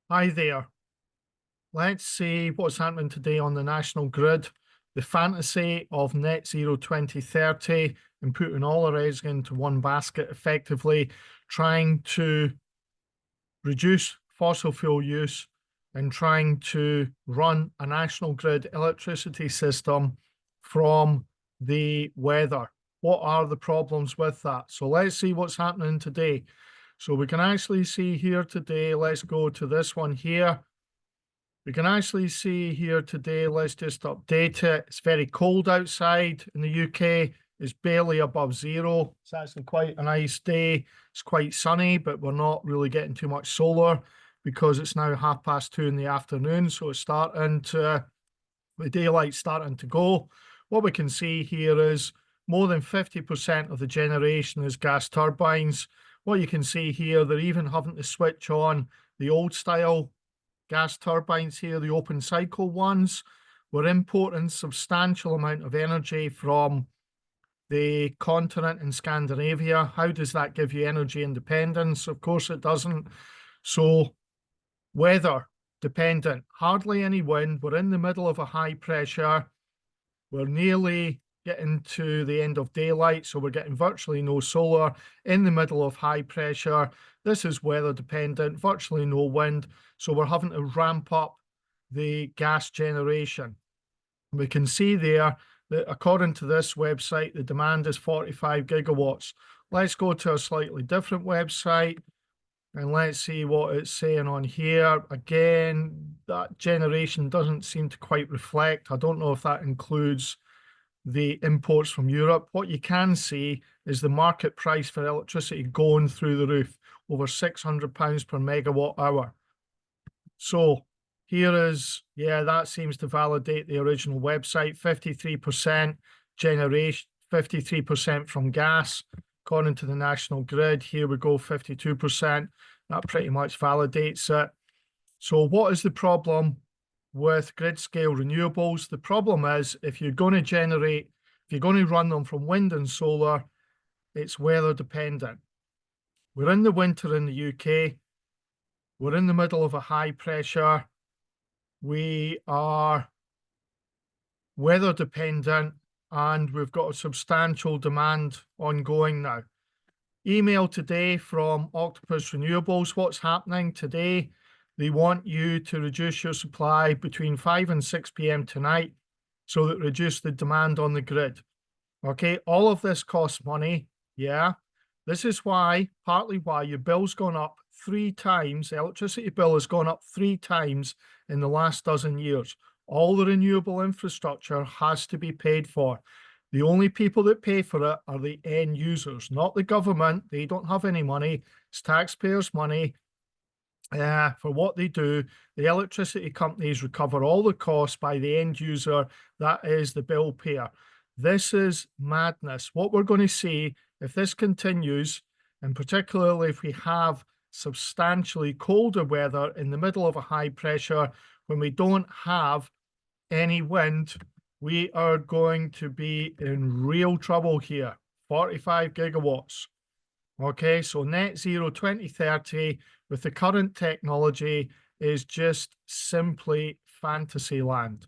Hi there. Let's see what's happening today on the national grid. The fantasy of net zero 2030 and putting all our eggs into one basket effectively, trying to reduce fossil fuel use and trying to run a national grid electricity system from the weather. What are the problems with that? So let's see what's happening today. So we can actually see here today, let's go to this one here. We can actually see here today, let's just update it. It's very cold outside in the UK. It's barely above zero. It's actually quite a nice day. It's quite sunny, but we're not really getting too much solar because it's now 2:30 in the afternoon. So it's starting to, the daylight's starting to go. What we can see here is more than 50% of the generation is gas turbines. What you can see here, they're even having to switch on the old style gas turbines here, the open cycle ones. We're importing substantial amount of energy from the continent in Scandinavia. How does that give you energy independence? Of course it doesn't. So weather dependent, hardly any wind. We're in the middle of a high pressure. We're nearly getting to the end of daylight, so we're getting virtually no solar in the middle of high pressure. This is weather dependent, virtually no wind, so we're having to ramp up the gas generation. We can see there that according to this website, the demand is 45 gigawatts. Let's go to a slightly different website and let's see what it's saying on here. Again, that generation doesn't seem to quite reflect. I don't know if that includes the imports from Europe. What you can see is the market price for electricity going through the roof, over £600 per megawatt hour. So here is, yeah, that seems to validate the original website, 53% generation, 53% from gas. According to the national grid, here we go, 52%. That pretty much validates it. So what is the problem with grid scale renewables? The problem is if you're going to generate, if you're going to run them from wind and solar, it's weather dependent. We're in the winter in the UK. We're in the middle of a high pressure. We are weather dependent and we've got a substantial demand ongoing now. Email today from Octopus Renewables. What's happening today? They want you to reduce your supply between 5 and 6 p.m. tonight so that reduce the demand on the grid. Okay, all of this costs money. Yeah, this is why, partly why your bill's gone up 3 times. The electricity bill has gone up 3 times in the last dozen years. All the renewable infrastructure has to be paid for. The only people that pay for it are the end users, not the government. They don't have any money. It's taxpayers' money. For what they do. The electricity companies recover all the costs by the end user, that is the bill payer. This is madness. What we're going to see if this continues, and particularly if we have substantially colder weather in the middle of a high pressure, when we don't have any wind, we are going to be in real trouble here. 45 gigawatts. Okay, so net zero 2030 with the current technology is just simply fantasy land.